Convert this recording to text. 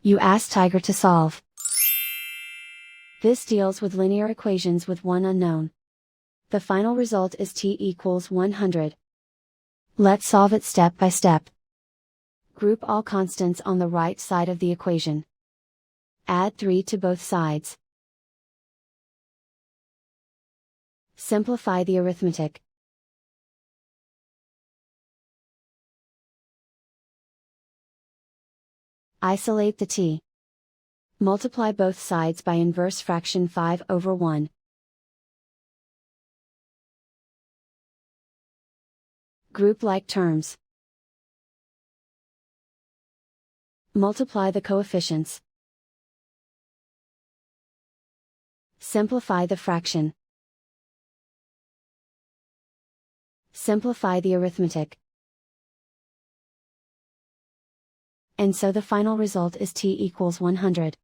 You ask Tiger to solve. This deals with linear equations with one unknown. The final result is t equals 100. Let's solve it step by step. Group all constants on the right side of the equation. Add 3 to both sides. Simplify the arithmetic. Isolate the t. Multiply both sides by inverse fraction 5/1. Group like terms. Multiply the coefficients. Simplify the fraction. Simplify the arithmetic. And so the final result is t equals 100.